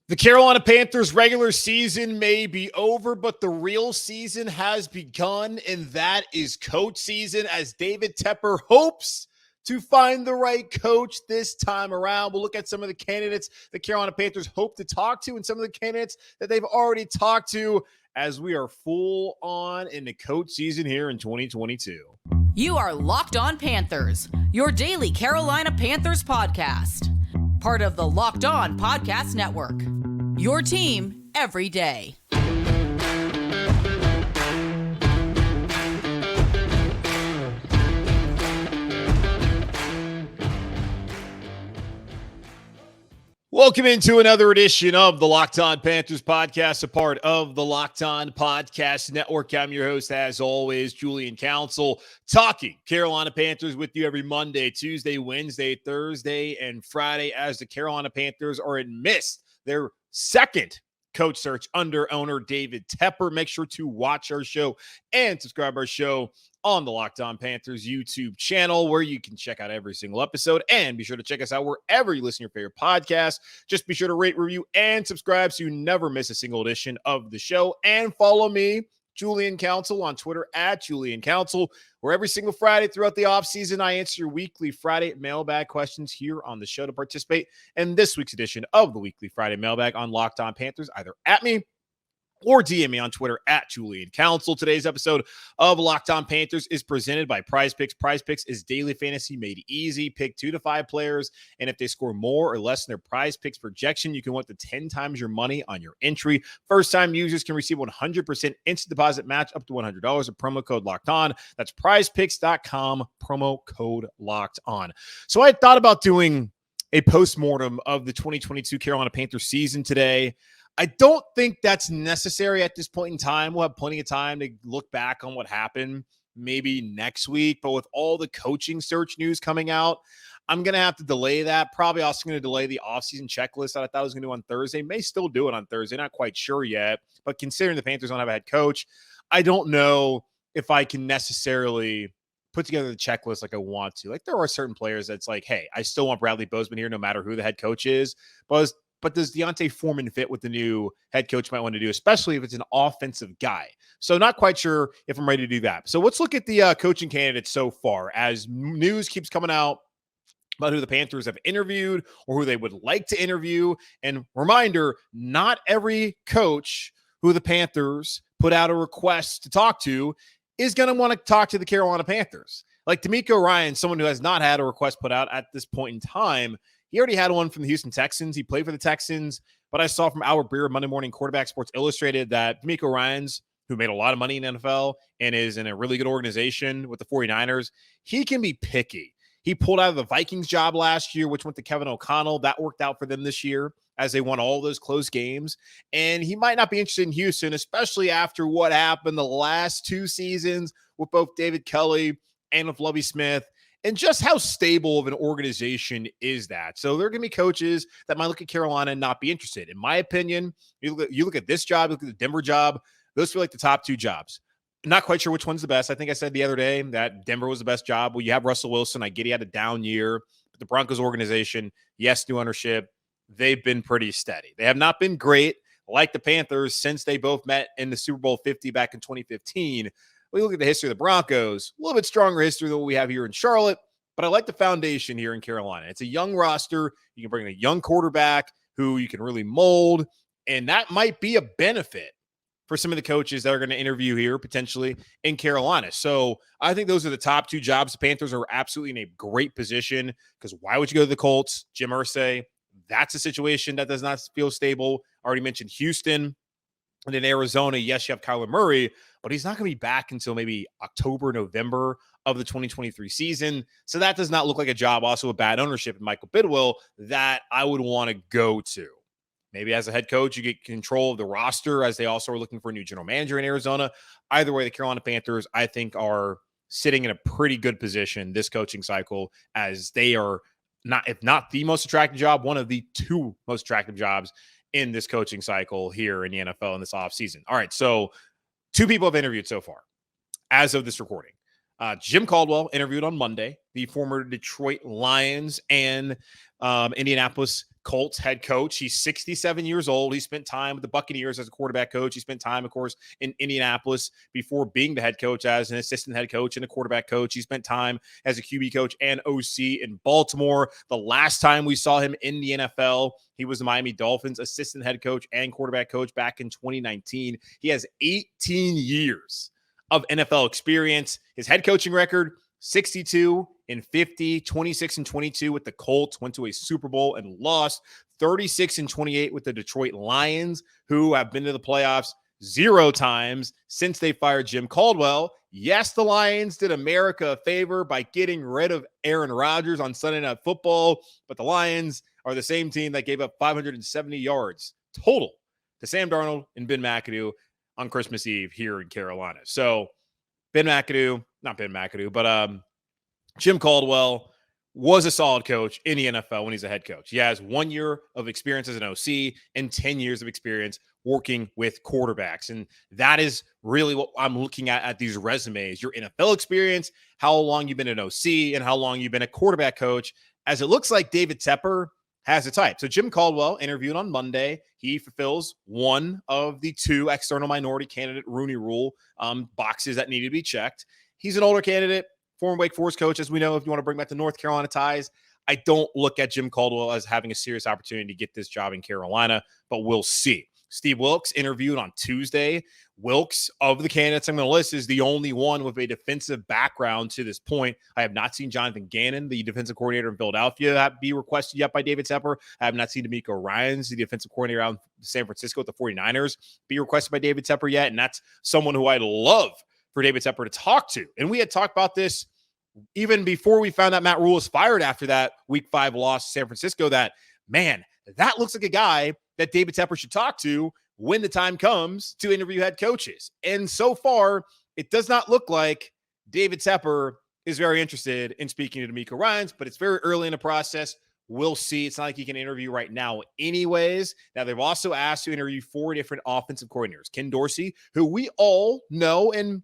The Carolina Panthers regular season may be over, but the real season has begun, and that is coach season as David Tepper hopes to find the right coach this time around. We'll look at some of the candidates the Carolina Panthers hope to talk to and some of the candidates that they've already talked to as we are full on in the coach season here in 2022. You are Locked On Panthers, your daily Carolina Panthers podcast. Part of the Locked On Podcast Network. Your team every day. Welcome into another edition of the Locked On Panthers podcast, a part of the Locked On Podcast Network. I'm your host, as always, Julian Council, talking Carolina Panthers with you every Monday, Tuesday, Wednesday, Thursday, and Friday as the Carolina Panthers are amidst their second coach search under owner David Tepper. Make sure to watch our show and subscribe our show on the Locked On Panthers YouTube channel, where you can check out every single episode, and be sure to check us out wherever you listen to your favorite podcast. Just be sure to rate, review, and subscribe so you never miss a single edition of the show. And follow me, Julian Council, on Twitter at Julian Council, where every single Friday throughout the offseason, I answer your weekly Friday mailbag questions here on the show. To participate in this week's edition of the weekly Friday mailbag on Locked On Panthers, either at me or DM me on Twitter at Julian Council. Today's episode of Locked On Panthers is presented by Prize Picks. Prize Picks is daily fantasy made easy. Pick 2 to 5 players, and if they score more or less than their Prize Picks projection, you can win up to 10 times your money on your entry. First-time users can receive 100% instant deposit match up to $100 with promo code Locked On. That's prizepicks.com, promo code Locked On. So I thought about doing a postmortem of the 2022 Carolina Panthers season today. I don't think that's necessary at this point in time. We'll have plenty of time to look back on what happened maybe next week. But with all the coaching search news coming out, I'm going to have to delay that. Probably also going to delay the offseason checklist that I thought I was going to do on Thursday. May still do it on Thursday. Not quite sure yet. But considering the Panthers don't have a head coach, I don't know if I can necessarily put together the checklist like I want to. Like, there are certain players that's like, hey, I still want Bradley Bozeman here no matter who the head coach is. But does Deontay Foreman fit what the new head coach might want to do, especially if it's an offensive guy? So not quite sure if I'm ready to do that. So let's look at the coaching candidates so far as news keeps coming out about who the Panthers have interviewed or who they would like to interview. And reminder, not every coach who the Panthers put out a request to talk to is going to want to talk to the Carolina Panthers. Like D'Amico Ryan, someone who has not had a request put out at this point in time. He already had one from the Houston Texans. He played for the Texans, but I saw from Albert Breer, Monday Morning Quarterback Sports Illustrated, that D'Amico Ryans, who made a lot of money in the NFL and is in a really good organization with the 49ers, he can be picky. He pulled out of the Vikings job last year, which went to Kevin O'Connell. That worked out for them this year as they won all those close games. And he might not be interested in Houston, especially after what happened the last 2 seasons with both David Kelly and with Lovie Smith. And just how stable of an organization is that? So there are going to be coaches that might look at Carolina and not be interested. In my opinion, you look at this job, look at the Denver job, those feel like the top 2 jobs. Not quite sure which one's the best. I think I said the other day that Denver was the best job. Well, you have Russell Wilson. I get he had a down year. But the Broncos organization, yes, new ownership, they've been pretty steady. They have not been great like the Panthers since they both met in the Super Bowl 50 back in 2015. We look at the history of the Broncos, a little bit stronger history than what we have here in Charlotte, but I like the foundation here in Carolina. It's a young roster. You can bring a young quarterback who you can really mold, and that might be a benefit for some of the coaches that are going to interview here potentially in Carolina. So I think those are the top 2 jobs. The Panthers are absolutely in a great position because why would you go to the Colts? Jim Irsay, that's a situation that does not feel stable. I already mentioned Houston. And in Arizona, yes, you have Kyler Murray, but he's not going to be back until maybe October, November of the 2023 season. So that does not look like a job, also a bad ownership in Michael Bidwill, that I would want to go to. Maybe as a head coach, you get control of the roster as they also are looking for a new general manager in Arizona. Either way, the Carolina Panthers, I think, are sitting in a pretty good position this coaching cycle as they are not, if not the most attractive job, one of the 2 most attractive jobs in this coaching cycle here in the NFL in this offseason. All right, so 2 people have interviewed so far as of this recording. Jim Caldwell interviewed on Monday, the former Detroit Lions and Indianapolis Colts head coach. He's 67 years old. He spent time with the Buccaneers as a quarterback coach. He spent time, of course, in Indianapolis before being the head coach as an assistant head coach and a quarterback coach. He spent time as a QB coach and OC in Baltimore. The last time we saw him in the NFL, he was the Miami Dolphins assistant head coach and quarterback coach back in 2019. He has 18 years of NFL experience. His head coaching record, 62-50, 26-22 with the Colts, went to a Super Bowl and lost, 36-28 with the Detroit Lions, who have been to the playoffs 0 times since they fired Jim Caldwell. Yes, the Lions did America a favor by getting rid of Aaron Rodgers on Sunday Night Football, but the Lions are the same team that gave up 570 yards total to Sam Darnold and Ben McAdoo on Christmas Eve here in Carolina. So Jim Caldwell was a solid coach in the NFL when he's a head coach. He has 1 year of experience as an OC and 10 years of experience working with quarterbacks. And that is really what I'm looking at these resumes. Your NFL experience, how long you've been an OC, and how long you've been a quarterback coach, as it looks like David Tepper has a type. So Jim Caldwell interviewed on Monday. He fulfills one of the 2 external minority candidate Rooney Rule boxes that need to be checked. He's an older candidate, former Wake Forest coach, as we know, if you want to bring back the North Carolina ties. I don't look at Jim Caldwell as having a serious opportunity to get this job in Carolina, but we'll see. Steve Wilks interviewed on Tuesday. Wilks, of the candidates I'm going to list, is the only one with a defensive background to this point. I have not seen Jonathan Gannon, the defensive coordinator in Philadelphia, be requested yet by David Tepper. I have not seen D'Amico Ryans, the defensive coordinator out in San Francisco with the 49ers, be requested by David Tepper yet. And that's someone who I'd love for David Tepper to talk to. And we had talked about this even before we found out Matt Rule was fired after that Week 5 loss to San Francisco, that, man, that looks like a guy that David Tepper should talk to when the time comes to interview head coaches. And so far, it does not look like David Tepper is very interested in speaking to D'Amico Ryans, but it's very early in the process. We'll see. It's not like he can interview right now anyways. Now, they've also asked to interview 4 different offensive coordinators. Ken Dorsey, who we all know and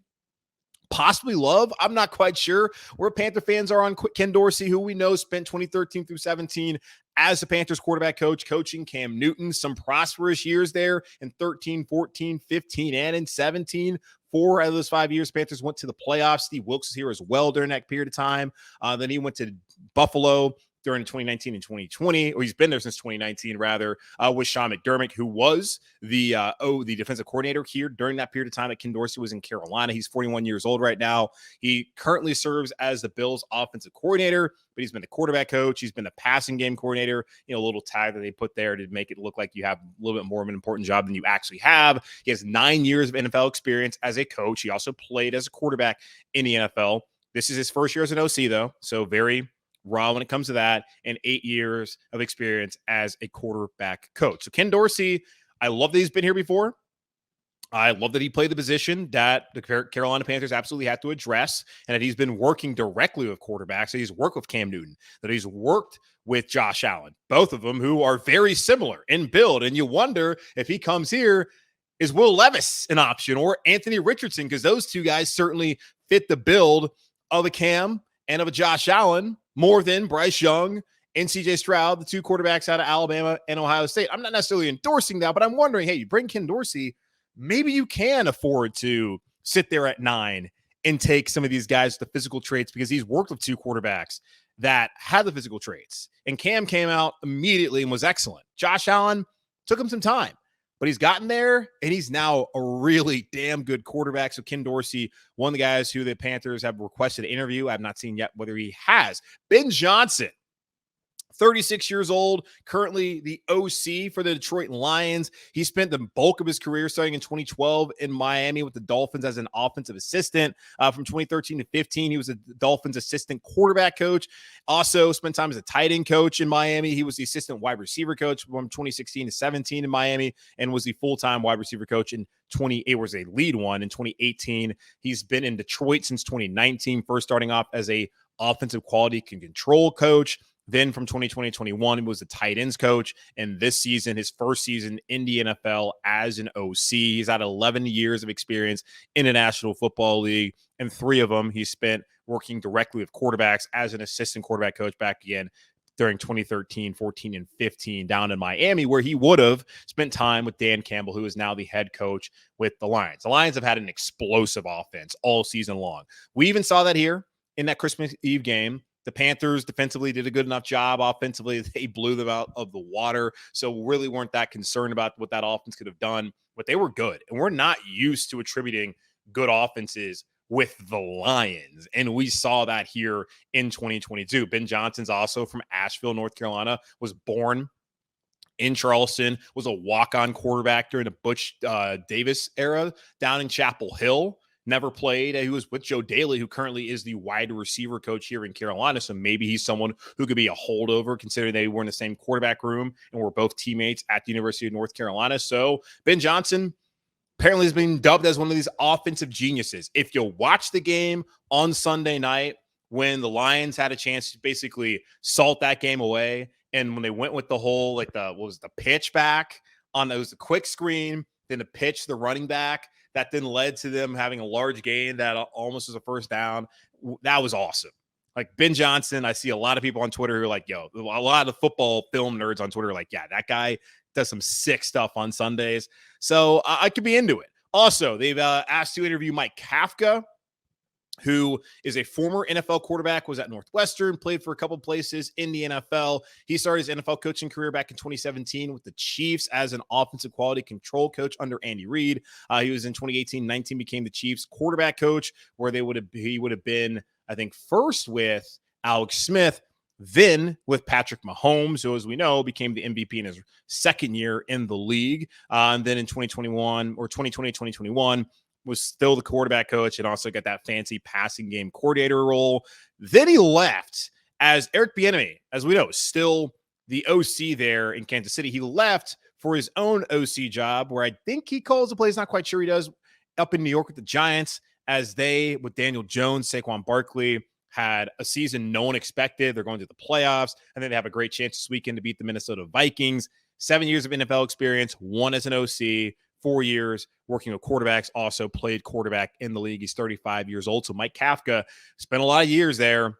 possibly love. I'm not quite sure where Panther fans are on Ken Dorsey, who we know spent 2013 through 17 as the Panthers quarterback coach, coaching Cam Newton, some prosperous years there in 13, 14, 15, and in 17. 4 out of those 5 years, Panthers went to the playoffs. Steve Wilks is here as well during that period of time. Then he went to Buffalo during 2019 and 2020, or he's been there since 2019, rather, with Sean McDermott, who was the defensive coordinator here during that period of time that Ken Dorsey was in Carolina. He's 41 years old right now. He currently serves as the Bills offensive coordinator, but he's been the quarterback coach. He's been the passing game coordinator, a little tag that they put there to make it look like you have a little bit more of an important job than you actually have. He has 9 years of NFL experience as a coach. He also played as a quarterback in the NFL. This is his first year as an OC, though, so very raw when it comes to that, and 8 years of experience as a quarterback coach. So Ken Dorsey, I love that he's been here before. I love that he played the position that the Carolina Panthers absolutely had to address, and that he's been working directly with quarterbacks. That he's worked with Cam Newton, that he's worked with Josh Allen, both of them who are very similar in build. And you wonder if he comes here, is Will Levis an option, or Anthony Richardson? Because those 2 guys certainly fit the build of a Cam and of a Josh Allen more than Bryce Young and CJ Stroud, the 2 quarterbacks out of Alabama and Ohio State. I'm not necessarily endorsing that, but I'm wondering, hey, you bring Ken Dorsey, maybe you can afford to sit there at 9 and take some of these guys with the physical traits, because he's worked with 2 quarterbacks that had the physical traits. And Cam came out immediately and was excellent. Josh Allen took him some time, but he's gotten there, and he's now a really damn good quarterback. So Ken Dorsey, one of the guys who the Panthers have requested an interview. I have not seen yet whether he has. Ben Johnson, 36 years old, currently the OC for the Detroit Lions. He spent the bulk of his career starting in 2012 in Miami with the Dolphins as an offensive assistant. From 2013 to 15, he was a Dolphins assistant quarterback coach. Also spent time as a tight end coach in Miami. He was the assistant wide receiver coach from 2016 to 17 in Miami, and was the full-time wide receiver coach in 28, was a lead one in 2018. He's been in Detroit since 2019, first starting off as a offensive quality control coach. Then from 2020-21, he was a tight ends coach. And this season, his first season in the NFL as an OC. He's had 11 years of experience in the National Football League, and 3 of them he spent working directly with quarterbacks as an assistant quarterback coach back again during 2013, 14, and 15 down in Miami, where he would have spent time with Dan Campbell, who is now the head coach with the Lions. The Lions have had an explosive offense all season long. We even saw that here in that Christmas Eve game. The Panthers defensively did a good enough job. Offensively, they blew them out of the water. So really weren't that concerned about what that offense could have done, but they were good. And we're not used to attributing good offenses with the Lions. And we saw that here in 2022. Ben Johnson's also from Asheville, North Carolina, was born in Charleston, was a walk-on quarterback during the Butch Davis era down in Chapel Hill. Never played. He was with Joe Daly, who currently is the wide receiver coach here in Carolina. So maybe he's someone who could be a holdover, considering they were in the same quarterback room and were both teammates at the University of North Carolina. So Ben Johnson apparently has been dubbed as one of these offensive geniuses. If you watch the game on Sunday night when the Lions had a chance to basically salt that game away, and when they went with the whole, like the pitch back on those, the quick screen, then the pitch, the running back, that then led to them having a large gain that almost was a first down. That was awesome. Like Ben Johnson, I see a lot of people on Twitter who are like, a lot of football film nerds on Twitter are like, yeah, that guy does some sick stuff on Sundays. So I could be into it. Also, they've asked to interview Mike Kafka, who is a former NFL quarterback, was at Northwestern, played for a couple places in the NFL. He started his NFL coaching career back in 2017 with the Chiefs as an offensive quality control coach under Andy Reid. He was in 2018-19, became the Chiefs quarterback coach, where he would have been, I think, first with Alex Smith, then with Patrick Mahomes, who, as we know, became the MVP in his second year in the league. And then in 2020-2021, was still the quarterback coach and also got that fancy passing game coordinator role. Then he left as Eric Bieniemy, as we know, still the OC there in Kansas City. He left for his own OC job, where I think he calls the plays, not quite sure he does, up in New York with the Giants, as they, with Daniel Jones, Saquon Barkley, had a season no one expected. They're going to the playoffs, and then they have a great chance this weekend to beat the Minnesota Vikings. 7 years of NFL experience, one as an OC, 4 years working with quarterbacks, also played quarterback in the league. He's 35 years old. So Mike Kafka spent a lot of years there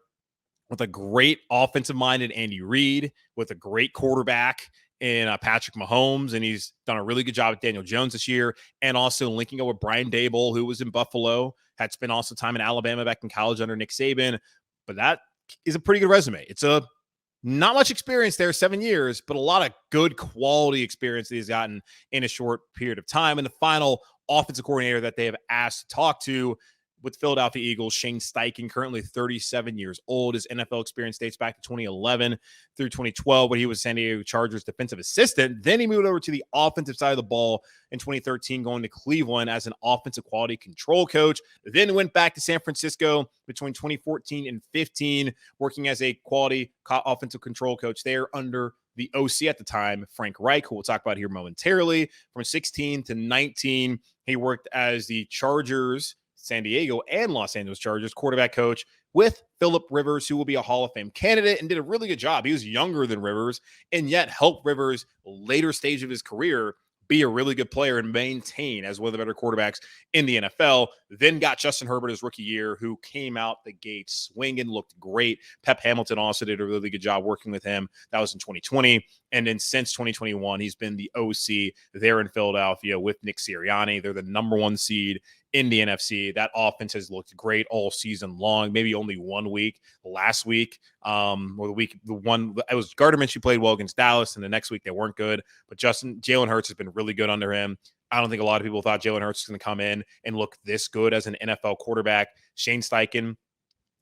with a great offensive-minded Andy Reid, with a great quarterback in Patrick Mahomes, and he's done a really good job with Daniel Jones this year, and also linking up with Brian Dable, who was in Buffalo, had spent also time in Alabama back in college under Nick Saban. But that is a pretty good resume. It's not much experience there, 7 years, but a lot of good quality experience that he's gotten in a short period of time. And the final offensive coordinator that they have asked to talk to with Philadelphia Eagles, Shane Steichen, currently 37 years old. His NFL experience dates back to 2011 through 2012 when he was San Diego Chargers defensive assistant. Then he moved over to the offensive side of the ball in 2013, going to Cleveland as an offensive quality control coach. Then went back to San Francisco between 2014 and 15, working as a quality offensive control coach there under the OC at the time, Frank Reich, who we'll talk about here momentarily. From 16 to 19, he worked as the Chargers, San Diego, and Los Angeles Chargers quarterback coach with Phillip Rivers, who will be a Hall of Fame candidate, and did a really good job. He was younger than Rivers and yet helped Rivers later stage of his career be a really good player and maintain as one of the better quarterbacks in the NFL. Then got Justin Herbert his rookie year, who came out the gate swinging, looked great. Pep Hamilton also did a really good job working with him. That was in 2020. And then since 2021, he's been the OC there in Philadelphia with Nick Sirianni. They're the number one seed in the NFC. That offense has looked great all season long. Maybe only 1 week, last week, it was Gardner Minshew played well against Dallas, and the next week they weren't good. But Jalen Hurts has been really good under him. I don't think a lot of people thought Jalen Hurts was going to come in and look this good as an NFL quarterback. Shane Steichen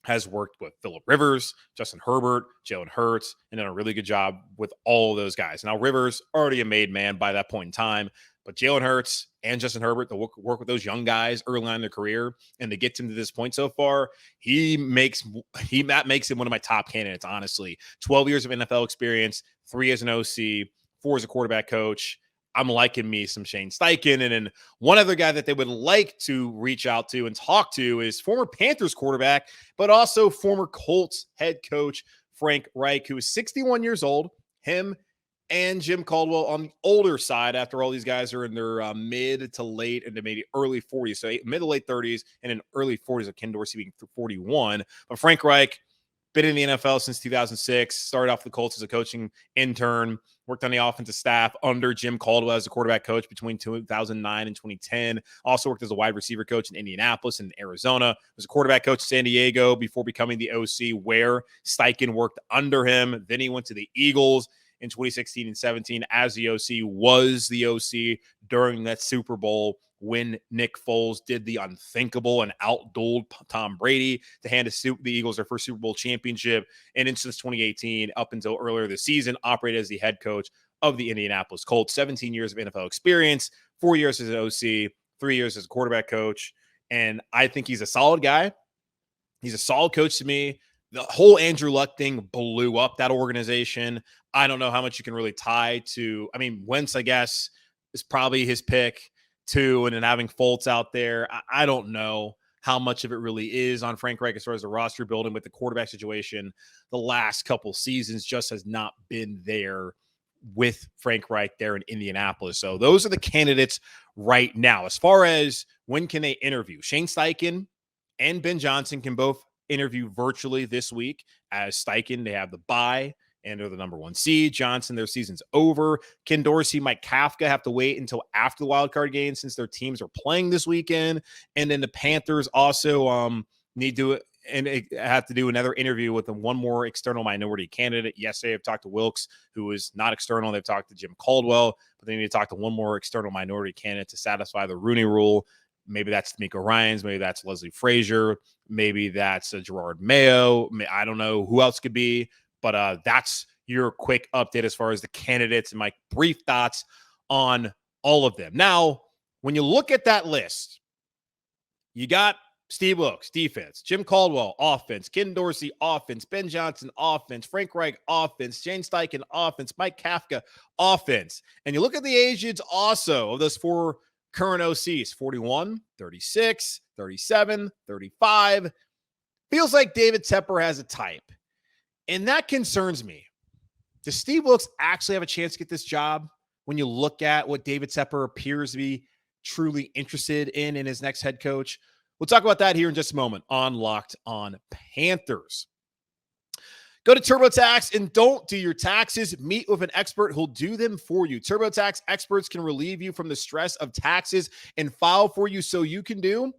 has worked with Phillip Rivers, Justin Herbert, Jalen Hurts, and done a really good job with all of those guys. Now, Rivers already a made man by that point in time, but Jalen Hurts and Justin Herbert, to work with those young guys early on in their career and to get them to this point so far, that makes him one of my top candidates, honestly. 12 years of NFL experience, 3 as an OC, 4 as a quarterback coach. I'm liking me some Shane Steichen. And then one other guy that they would like to reach out to and talk to is former Panthers quarterback, but also former Colts head coach Frank Reich, who is 61 years old. Him and Jim Caldwell on the older side, after all these guys are in their mid to late into maybe early 40s. So mid to late 30s and in early 40s of Ken Dorsey being 41. But Frank Reich, been in the NFL since 2006, started off the Colts as a coaching intern, worked on the offensive staff under Jim Caldwell as a quarterback coach between 2009 and 2010. Also worked as a wide receiver coach in Indianapolis and Arizona. Was a quarterback coach in San Diego before becoming the OC, where Steichen worked under him. Then he went to the Eagles in 2016 and 17 as the OC, was the OC during that Super Bowl when Nick Foles did the unthinkable and outdueled Tom Brady to hand the Eagles their first Super Bowl championship. And in since 2018, up until earlier this season, operated as the head coach of the Indianapolis Colts. 17 years of NFL experience, 4 years as an OC, 3 years as a quarterback coach. And I think he's a solid guy. He's a solid coach to me. The whole Andrew Luck thing blew up that organization. I don't know how much you can really tie to, I mean, Wentz, I guess, is probably his pick too, and then having Fultz out there. I don't know how much of it really is on Frank Reich as far as the roster building, with the quarterback situation. The last couple seasons just has not been there with Frank Reich there in Indianapolis. So those are the candidates right now. As far as when can they interview, Shane Steichen and Ben Johnson can both interview virtually this week. As Steichen, they have the bye and they're the number 1 seed. Johnson, their season's over. Ken Dorsey, Mike Kafka have to wait until after the wild card game since their teams are playing this weekend. And then the Panthers also need to have to do another interview with one more external minority candidate. Yesterday, I've talked to Wilks, who is not external. They've talked to Jim Caldwell, but they need to talk to one more external minority candidate to satisfy the Rooney Rule. Maybe that's D'Amico Ryans. Maybe that's Leslie Frazier. Maybe that's Gerard Mayo. I don't know who else could be. But that's your quick update as far as the candidates and my brief thoughts on all of them. Now, when you look at that list, you got Steve Wilks, defense, Jim Caldwell, offense, Ken Dorsey, offense, Ben Johnson, offense, Frank Reich, offense, Shane Steichen, offense, Mike Kafka, offense. And you look at the ages also of those 4 current OCs, 41, 36, 37, 35. Feels like David Tepper has a type. And that concerns me. Does Steve Wilks actually have a chance to get this job when you look at what David Tepper appears to be truly interested in his next head coach? We'll talk about that here in just a moment on Locked On Panthers. Go to TurboTax and don't do your taxes. Meet with an expert who'll do them for you. TurboTax experts can relieve you from the stress of taxes and file for you so you can do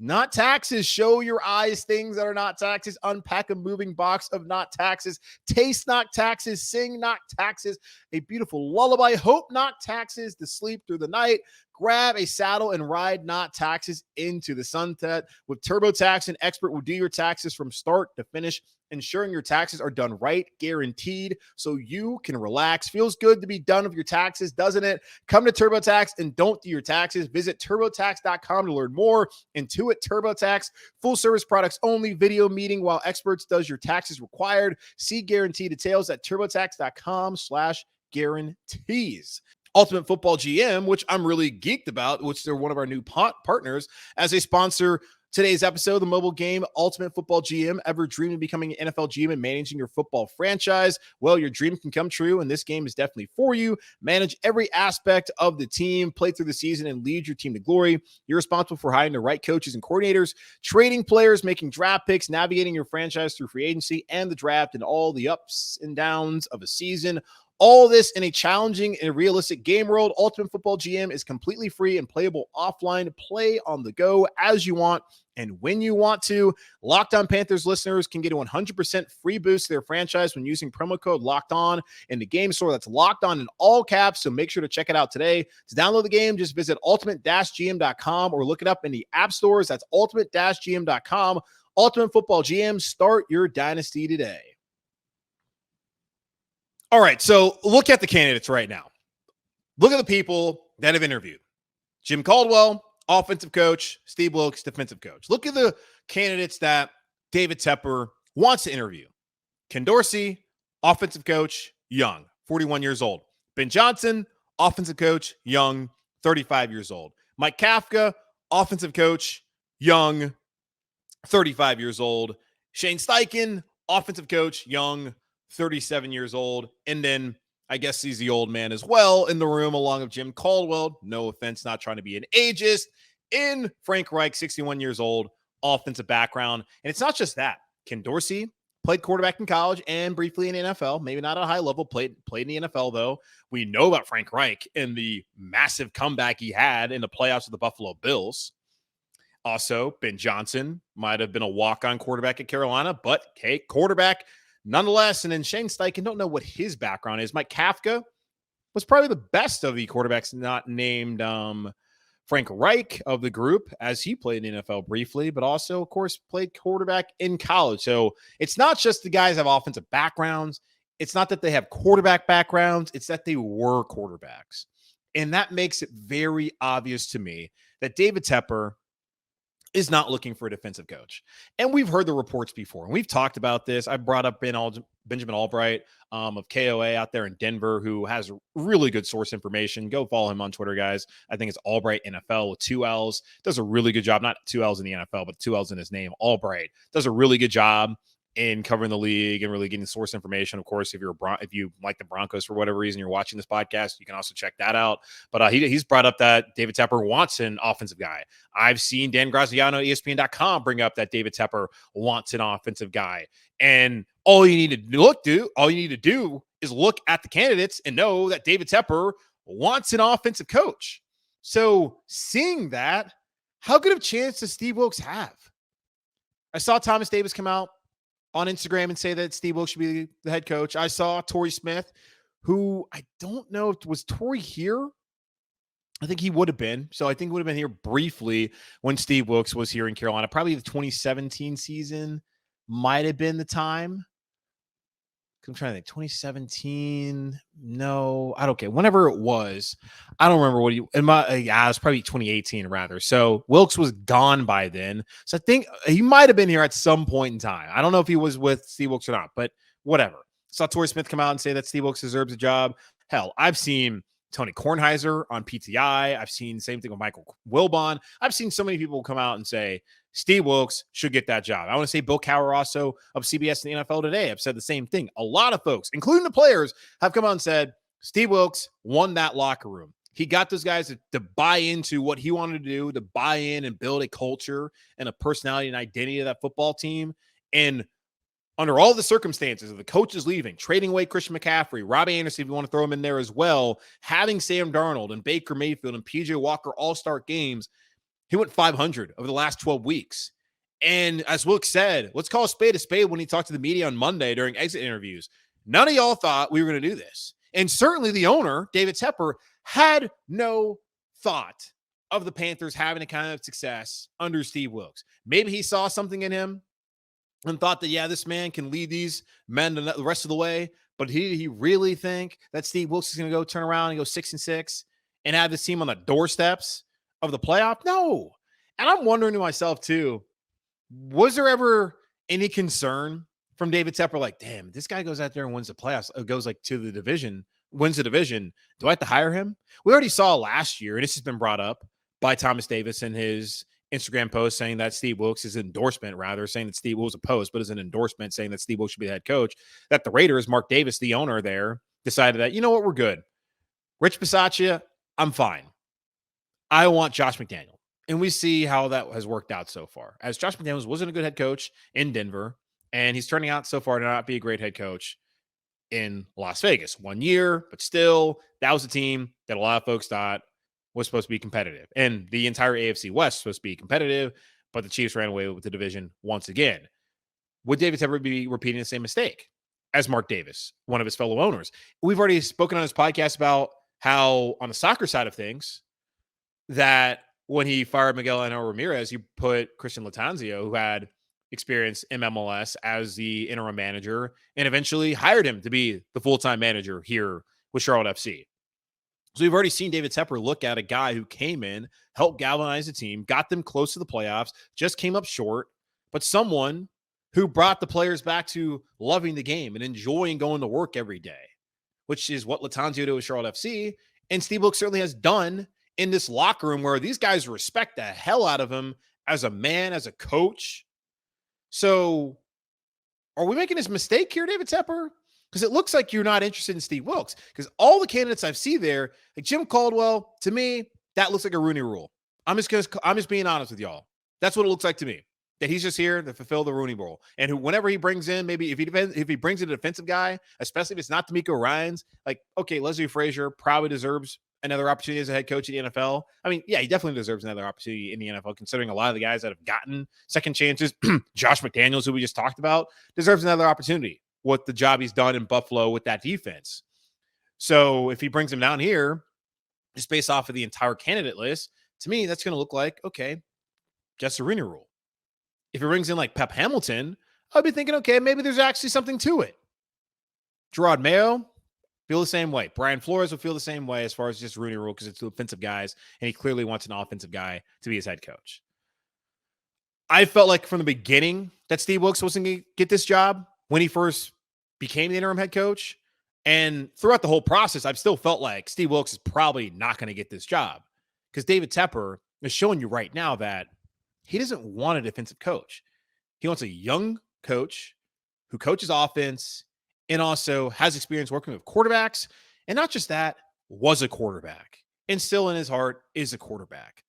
not taxes. Show your eyes things that are not taxes. Unpack a moving box of not taxes. Taste not taxes. Sing not taxes. A beautiful lullaby. Hope not taxes to sleep through the night. Grab a saddle and ride not taxes into the sunset. With TurboTax, an expert will do your taxes from start to finish, ensuring your taxes are done right, guaranteed, so you can relax. Feels good to be done with your taxes, doesn't it? Come to TurboTax and don't do your taxes. Visit TurboTax.com to learn more. Intuit TurboTax, full service products only, video meeting while experts does your taxes required. See guarantee details at TurboTax.com/guarantees. Ultimate Football GM, which I'm really geeked about, which they're one of our new partners as a sponsor. Today's episode, the mobile game Ultimate Football GM. Ever dreamed of becoming an NFL GM and managing your football franchise? Well, your dream can come true, and this game is definitely for you. Manage every aspect of the team, play through the season, and lead your team to glory. You're responsible for hiring the right coaches and coordinators, trading players, making draft picks, navigating your franchise through free agency and the draft, and all the ups and downs of a season. All this in a challenging and realistic game world. Ultimate Football GM is completely free and playable offline. Play on the go as you want and when you want to. Locked On Panthers listeners can get a 100% free boost to their franchise when using promo code Locked On in the game store. That's Locked On in all caps, so make sure to check it out today. To download the game, just visit ultimate-gm.com or look it up in the app stores. That's ultimate-gm.com. Ultimate Football GM, start your dynasty today. All right, so look at the candidates right now. Look at the people that have interviewed. Jim Caldwell, offensive coach. Steve Wilks, defensive coach. Look at the candidates that David Tepper wants to interview. Ken Dorsey, offensive coach, young, 41 years old. Ben Johnson, offensive coach, young, 35 years old. Mike Kafka, offensive coach, young, 35 years old. Shane Steichen, offensive coach, young, 37 years old. And then I guess he's the old man as well in the room, along with Jim Caldwell. No offense, not trying to be an ageist. In Frank Reich, 61 years old, offensive background. And it's not just that. Ken Dorsey, played quarterback in college and briefly in the NFL, maybe not at a high level, played in the NFL, though. We know about Frank Reich and the massive comeback he had in the playoffs with the Buffalo Bills. Also, Ben Johnson might have been a walk-on quarterback at Carolina, but hey, quarterback nonetheless. And then Shane Steichen, don't know what his background is. Mike Kafka was probably the best of the quarterbacks not named Frank Reich of the group, as he played in the NFL briefly, but also, of course, played quarterback in college. So it's not just the guys have offensive backgrounds. It's not that they have quarterback backgrounds. It's that they were quarterbacks. And that makes it very obvious to me that David Tepper is not looking for a defensive coach. And we've heard the reports before, and we've talked about this. I brought up Benjamin Albright of KOA out there in Denver, who has really good source information. Go follow him on Twitter, guys. I think it's Albright NFL with 2 L's. Does a really good job. Not 2 L's in the NFL, but 2 L's in his name. Albright does a really good job in covering the league and really getting source information. Of course, if you like the Broncos for whatever reason, you're watching this podcast, you can also check that out. But he's brought up that David Tepper wants an offensive guy. I've seen Dan Graziano, ESPN.com, bring up that David Tepper wants an offensive guy. And all you need to do is look at the candidates and know that David Tepper wants an offensive coach. So seeing that, how good of a chance does Steve Wilks have? I saw Thomas Davis come out on Instagram and say that Steve Wilks should be the head coach. I saw Torrey Smith, who I don't know, was Torrey here? I think he would have been. So I think he would have been here briefly when Steve Wilks was here in Carolina. Probably the 2017 season might have been the time. I'm trying to think. 2017. No, I don't care. Whenever it was, I don't remember what it was probably 2018 rather. So Wilks was gone by then. So I think he might have been here at some point in time. I don't know if he was with Steve Wilks or not, but whatever. Saw Torrey Smith come out and say that Steve Wilks deserves a job. Hell, I've seen Tony Kornheiser on PTI. I've seen the same thing with Michael Wilbon. I've seen so many people come out and say Steve Wilks should get that job. I want to say Bill Cowher also of CBS and the NFL Today have said the same thing. A lot of folks, including the players, have come out and said Steve Wilks won that locker room. He got those guys to buy into what he wanted to do, to buy in and build a culture and a personality and identity of that football team. And under all the circumstances of the coaches leaving, trading away Christian McCaffrey, Robbie Anderson, if you want to throw him in there as well, having Sam Darnold and Baker Mayfield and PJ Walker all start games, he went 500 over the last 12 weeks. And as Wilks said, let's call a spade when he talked to the media on Monday during exit interviews. None of y'all thought we were going to do this. And certainly the owner, David Tepper, had no thought of the Panthers having a kind of success under Steve Wilks. Maybe he saw something in him and thought that, yeah, this man can lead these men the rest of the way. But he really think that Steve Wilks is going to go turn around and go 6-6 and have this team on the doorsteps of the playoff? No. And I'm wondering to myself too, was there ever any concern from David Tepper? Like, damn, this guy goes out there and wins the playoffs, goes like to the division, wins the division. Do I have to hire him? We already saw last year, and this has been brought up by Thomas Davis in his Instagram post saying that Steve Wilks is an endorsement, rather saying that Steve Wilks was a post, but is an endorsement saying that Steve Wilks should be the head coach, that the Raiders, Mark Davis, the owner there, decided that, you know what, we're good. Rich Bisaccia, I'm fine. I want Josh McDaniel. And we see how that has worked out so far. As Josh McDaniels wasn't a good head coach in Denver, and he's turning out so far to not be a great head coach in Las Vegas. 1 year, but still, that was a team that a lot of folks thought was supposed to be competitive. And the entire AFC West was supposed to be competitive, but the Chiefs ran away with the division once again. Would David Tepper be repeating the same mistake as Mark Davis, one of his fellow owners? We've already spoken on this podcast about how, on the soccer side of things, that when he fired Miguel Angel Ramirez, you put Christian Lattanzio, who had experience in MLS, as the interim manager, and eventually hired him to be the full-time manager here with Charlotte FC. So we've already seen David Tepper look at a guy who came in, helped galvanize the team, got them close to the playoffs, just came up short, but someone who brought the players back to loving the game and enjoying going to work every day, which is what Lattanzio did with Charlotte FC, and Steve Wilks certainly has done in this locker room, where these guys respect the hell out of him as a man, as a coach. So are we making this mistake here, David Tepper? Because it looks like you're not interested in Steve Wilks. Because all the candidates I've seen there, like Jim Caldwell, to me, that looks like a Rooney Rule. I'm just being honest with y'all. That's what it looks like to me. that he's just here to fulfill the Rooney Rule. And whenever he brings in, maybe if he brings in a defensive guy, especially if it's not D'Amico Ryans, like, okay, Leslie Frazier probably deserves another opportunity as a head coach in the NFL. I mean, yeah, he definitely deserves another opportunity in the NFL, considering a lot of the guys that have gotten second chances. Josh McDaniels, who we just talked about, deserves another opportunity with the job he's done in Buffalo with that defense. So if he brings him down here, just based off of the entire candidate list, to me, that's going to look like, okay, just a Rooney Rule. If he brings in like Pep Hamilton, I'd be thinking, okay, maybe there's actually something to it. Gerard Mayo, feel the same way. Brian Flores will feel the same way as far as just Rooney Rule because it's two offensive guys, and he clearly wants an offensive guy to be his head coach. I felt like from the beginning that Steve Wilks wasn't going to get this job when he first became the interim head coach. And throughout the whole process, I've still felt like Steve Wilks is probably not going to get this job because David Tepper is showing you right now that he doesn't want a defensive coach. He wants a young coach who coaches offense and also has experience working with quarterbacks. And not just that, was a quarterback and still in his heart is a quarterback.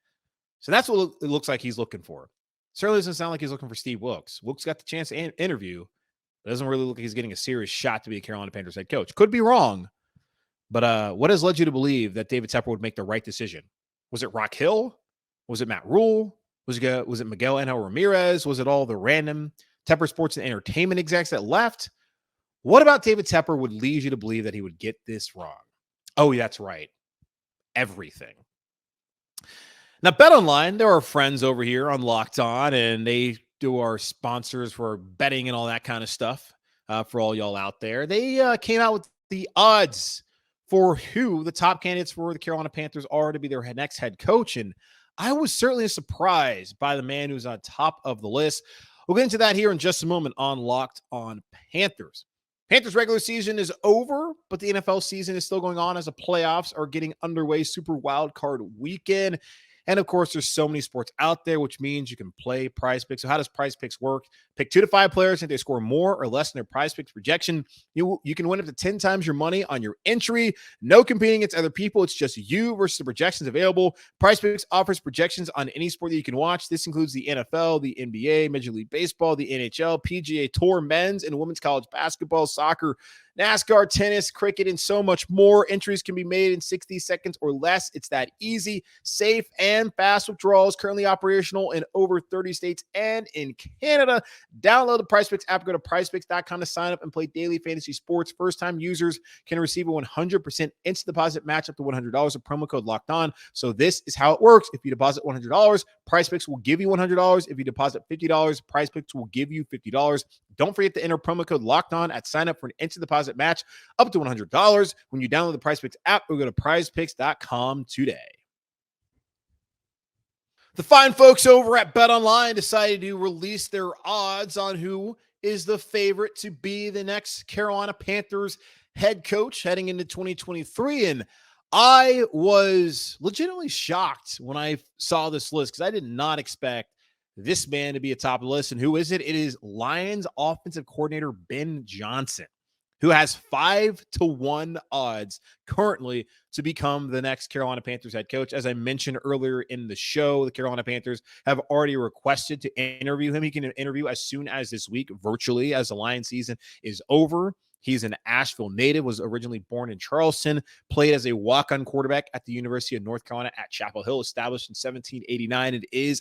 So that's what it looks like he's looking for. Certainly doesn't sound like he's looking for Steve Wilks. Wilks got the chance to interview, but doesn't really look like he's getting a serious shot to be a Carolina Panthers head coach. Could be wrong, but what has led you to believe that David Tepper would make the right decision? Was it Rock Hill? Was it Matt Rule? Was it Miguel Angel Ramirez? Was it all the random Tepper Sports and Entertainment execs that left? What about David Tepper would lead you to believe that he would get this wrong? Oh, that's right. Everything. Now, Betonline, there are friends over here on Locked On, and they do our sponsors for betting and all that kind of stuff for all y'all out there. They came out with the odds for who the top candidates for the Carolina Panthers are to be their next head coach, and I was certainly surprised by the man who's on top of the list. We'll get into that here in just a moment on Locked On Panthers. Panthers regular season is over, but the NFL season is still going on as the playoffs are getting underway. Super wild card weekend. And of course, there's so many sports out there, which means you can play Prize Picks. So how does Prize Picks work? Pick 2 to 5 players. If they score more or less than their Prize Picks projection, you can win up to 10 times your money on your entry. No competing against other people. It's just you versus the projections available. Prize Picks offers projections on any sport that you can watch. This includes the NFL, the NBA, Major League Baseball, the NHL, PGA Tour, men's and women's college basketball, soccer, NASCAR, tennis, cricket, and so much more. Entries can be made in 60 seconds or less. It's that easy, safe, and fast. Withdrawals currently operational in over 30 states and in Canada. Download the PrizePicks app. Go to prizepicks.com to sign up and play daily fantasy sports. First-time users can receive a 100% instant deposit match up to $100 with promo code Locked On. So this is how it works. If you deposit $100, PrizePicks will give you $100. If you deposit $50, PrizePicks will give you $50. Don't forget to enter promo code Locked On at sign up for an instant deposit match up to $100 when you download the PrizePicks app or go to prizepicks.com today. The fine folks over at BetOnline decided to release their odds on who is the favorite to be the next Carolina Panthers head coach heading into 2023. And I was legitimately shocked when I saw this list because I did not expect this man to be atop of the list. And who is it? It is Lions offensive coordinator Ben Johnson, who has 5-1 odds currently to become the next Carolina Panthers head coach. As I mentioned earlier in the show, the Carolina Panthers have already requested to interview him. He can interview as soon as this week virtually as the Lions season is over. He's an Asheville native, was originally born in Charleston, played as a walk-on quarterback at the University of North Carolina at Chapel Hill, established in 1789. It is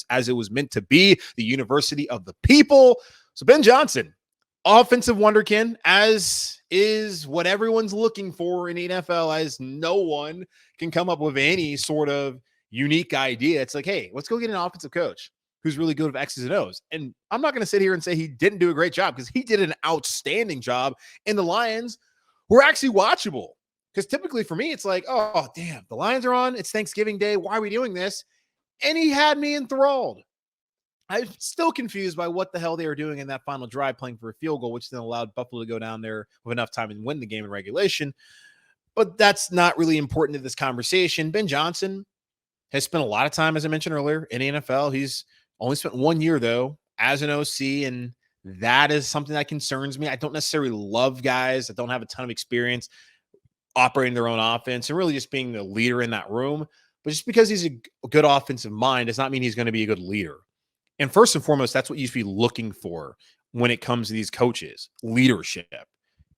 as it was meant to be, the University of the People. So Ben Johnson, offensive wonderkin, as is what everyone's looking for in the NFL, as no one can come up with any sort of unique idea. It's like, hey, let's go get an offensive coach who's really good with X's and O's. And I'm not going to sit here and say he didn't do a great job because he did an outstanding job. And the Lions were actually watchable. Because typically for me, it's like, oh, damn, the Lions are on. It's Thanksgiving Day. Why are we doing this? And he had me enthralled. I'm still confused by what the hell they were doing in that final drive, playing for a field goal, which then allowed Buffalo to go down there with enough time and win the game in regulation. But that's not really important to this conversation. Ben Johnson has spent a lot of time, as I mentioned earlier, in the NFL. He's only spent 1 year, though, as an OC, and that is something that concerns me. I don't necessarily love guys that don't have a ton of experience operating their own offense and really just being the leader in that room. But just because he's a good offensive mind does not mean he's going to be a good leader. And first and foremost, that's what you should be looking for when it comes to these coaches, leadership.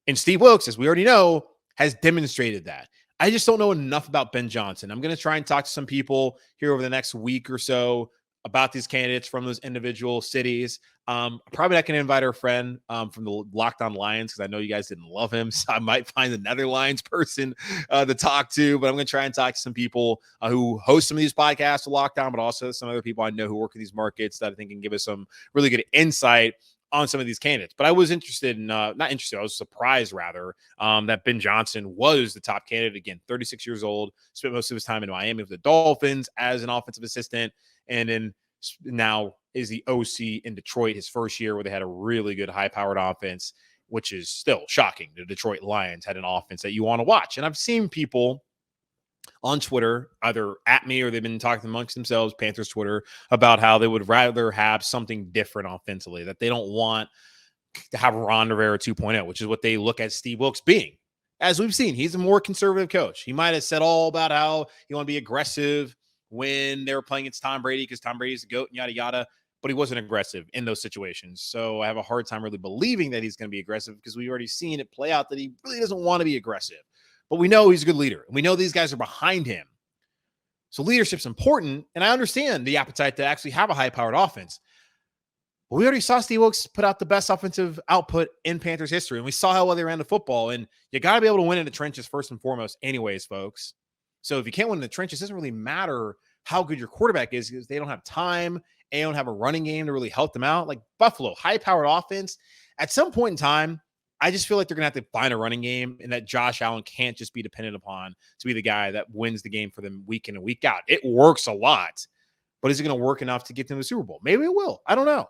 And Steve Wilks, as we already know, has demonstrated that. I just don't know enough about Ben Johnson. I'm going to try and talk to some people here over the next week or so about these candidates from those individual cities. Probably not going to invite our friend from the Locked On Lions because I know you guys didn't love him. So I might find another Lions person to talk to. But I'm going to try and talk to some people who host some of these podcasts to Locked On, but also some other people I know who work in these markets that I think can give us some really good insight on some of these candidates. But I was interested in, not interested, I was surprised rather, that Ben Johnson was the top candidate. Again, 36 years old, spent most of his time in Miami with the Dolphins as an offensive assistant, and then now is the OC in Detroit, his first year where they had a really good high-powered offense, which is still shocking. The Detroit Lions had an offense that you want to watch. And I've seen people on Twitter, either at me or they've been talking amongst themselves, Panthers Twitter, about how they would rather have something different offensively, that they don't want to have Ron Rivera 2.0, which is what they look at Steve Wilks being. As we've seen, he's a more conservative coach. He might have said all about how he want to be aggressive when they were playing against Tom Brady because Tom Brady's the GOAT and yada, yada, but he wasn't aggressive in those situations. So I have a hard time really believing that he's going to be aggressive because we've already seen it play out that he really doesn't want to be aggressive. But we know he's a good leader. We know these guys are behind him. So leadership's important, and I understand the appetite to actually have a high-powered offense. But we already saw Steve Wilks put out the best offensive output in Panthers history, and we saw how well they ran the football, and you got to be able to win in the trenches first and foremost anyways, folks. So if you can't win in the trenches, it doesn't really matter how good your quarterback is because they don't have time and they don't have a running game to really help them out. Like Buffalo, high-powered offense. At some point in time, I just feel like they're going to have to find a running game and that Josh Allen can't just be dependent upon to be the guy that wins the game for them week in and week out. It works a lot, but is it going to work enough to get them to the Super Bowl? Maybe it will. I don't know.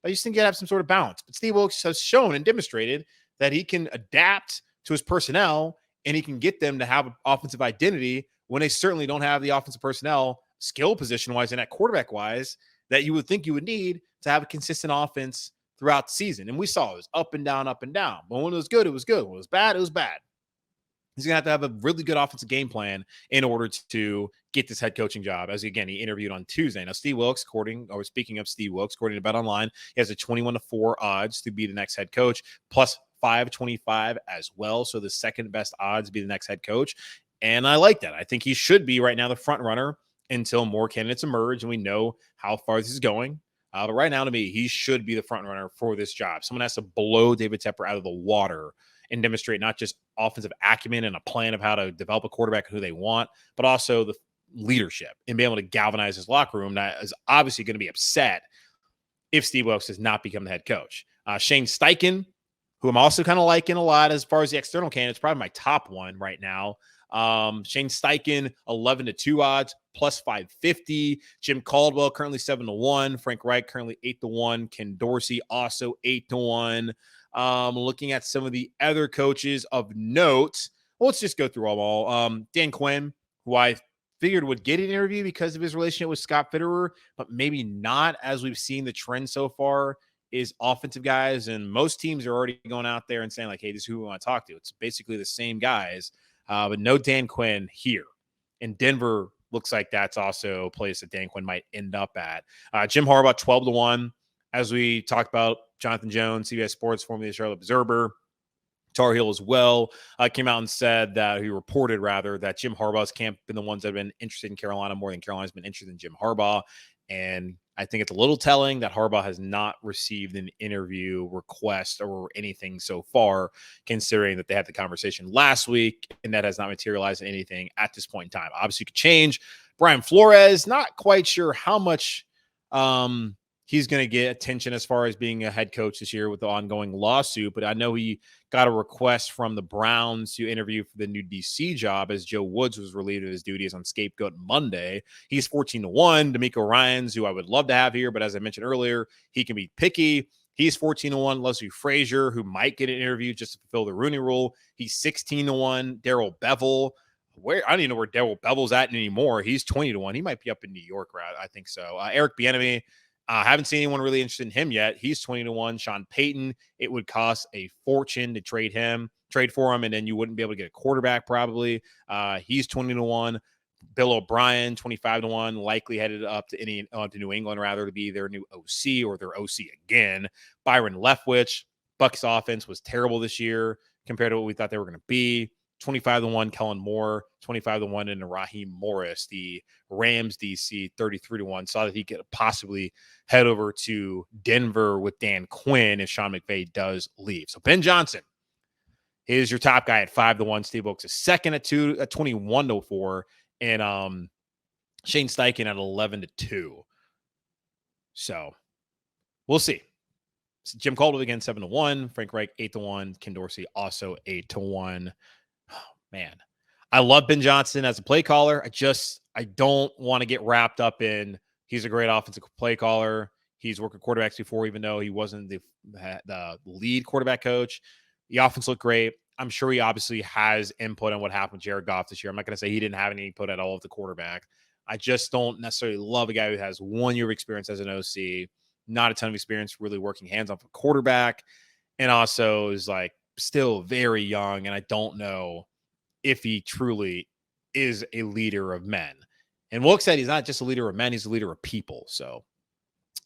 I just think you got to have some sort of balance. But Steve Wilks has shown and demonstrated that he can adapt to his personnel and he can get them to have an offensive identity when they certainly don't have the offensive personnel skill position-wise and at quarterback-wise that you would think you would need to have a consistent offense throughout the season. And we saw it was up and down, up and down. But when it was good, it was good. When it was bad, it was bad. He's going to have a really good offensive game plan in order to get this head coaching job. As again, he interviewed on Tuesday. Now, Steve Wilks, speaking of Steve Wilks, according to Betonline, he has a 21-4 odds to be the next head coach, plus 525 as well. So the second best odds to be the next head coach. And I like that. I think he should be right now the front runner until more candidates emerge and we know how far this is going. But right now, to me, he should be the front runner for this job. Someone has to blow David Tepper out of the water and demonstrate not just offensive acumen and a plan of how to develop a quarterback who they want, but also the leadership and be able to galvanize his locker room that is obviously going to be upset if Steve Wilks does not become the head coach. Shane Steichen, who I'm also kind of liking a lot as far as the external candidates, probably my top one right now. Shane Steichen, 11-2 odds, plus 550. Jim Caldwell, currently 7-1. Frank Reich, currently 8-1. Ken Dorsey, also 8-1. Looking at some of the other coaches of note, well, let's just go through them all. Dan Quinn, who I figured would get an interview because of his relationship with Scott Fitterer, but maybe not, as we've seen the trend so far is offensive guys, and most teams are already going out there and saying, like, hey, this is who we want to talk to. It's basically the same guys. But no Dan Quinn here. And Denver looks like that's also a place that Dan Quinn might end up at. Jim Harbaugh, 12-1. As we talked about, Jonathan Jones, CBS Sports, formerly the Charlotte Observer, Tar Heel as well, came out and said that he reported, rather, that Jim Harbaugh's camp been the ones that have been interested in Carolina more than Carolina's been interested in Jim Harbaugh. And I think it's a little telling that Harbaugh has not received an interview request or anything so far, considering that they had the conversation last week and that has not materialized in anything at this point in time. Obviously, it could change. Brian Flores, not quite sure how much he's going to get attention as far as being a head coach this year with the ongoing lawsuit, but I know he got a request from the Browns to interview for the new DC job as Joe Woods was relieved of his duties on Scapegoat Monday. He's 14-1. D'Amico Ryans, who I would love to have here, but as I mentioned earlier, he can be picky. He's 14-1. Leslie Frazier, who might get an interview just to fulfill the Rooney Rule. He's 16-1. Darrell Bevel, I don't even know where Darrell Bevel's at anymore. He's 20-1. He might be up in New York, right? I think so. Eric Bieniemy, haven't seen anyone really interested in him yet. He's 20-1. Sean Payton, it would cost a fortune to trade for him, and then you wouldn't be able to get a quarterback probably. He's 20-1. Bill O'Brien, 25-1, likely headed up to New England, rather, to be their new OC or their OC again. Byron Leftwich, Bucs offense was terrible this year compared to what we thought they were going to be. 25-1, Kellen Moore, 25-1 into Raheem Morris, the Rams DC, 33-1. Saw that he could possibly head over to Denver with Dan Quinn if Sean McVay does leave. So Ben Johnson is your top guy at 5-1. Steve Wilks is second at 21-4. And Shane Steichen at 11-2. So we'll see. Jim Caldwell again 7-1. Frank Reich 8-1. Ken Dorsey also 8-1. Oh, man, I love Ben Johnson as a play caller. I don't want to get wrapped up in he's a great offensive play caller. He's worked with quarterbacks before, even though he wasn't the lead quarterback coach. The offense looked great. I'm sure he obviously has input on what happened with Jared Goff this year. I'm not going to say he didn't have any input at all of the quarterback. I just don't necessarily love a guy who has 1 year of experience as an OC, not a ton of experience really working hands-on for quarterback, and also is like still very young, and I don't know if he truly is a leader of men. And Wilks said he's not just a leader of men, he's a leader of people. So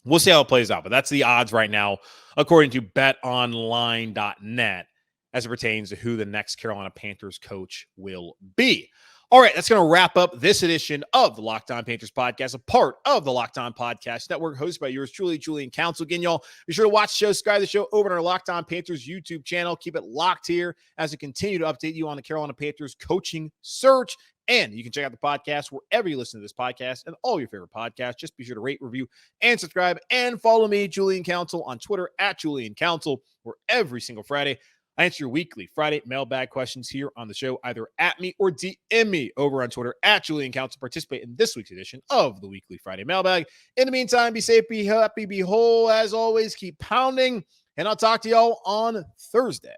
we'll see how it plays out. But that's the odds right now, according to betonline.net, as it pertains to who the next Carolina Panthers coach will be. All right, that's going to wrap up this edition of the Locked On Panthers podcast, a part of the Locked On Podcast Network, hosted by yours truly, Julian Council. Again, y'all, be sure to watch the show, subscribe to the show over on our Locked On Panthers YouTube channel. Keep it locked here as we continue to update you on the Carolina Panthers coaching search. And you can check out the podcast wherever you listen to this podcast and all your favorite podcasts. Just be sure to rate, review, and subscribe. And follow me, Julian Council, on Twitter at Julian Council, where every single Friday I answer your weekly Friday mailbag questions here on the show, either at me or DM me over on Twitter at Julian Council. Participate in this week's edition of the weekly Friday mailbag. In the meantime, be safe, be happy, be whole. As always, keep pounding, and I'll talk to y'all on Thursday.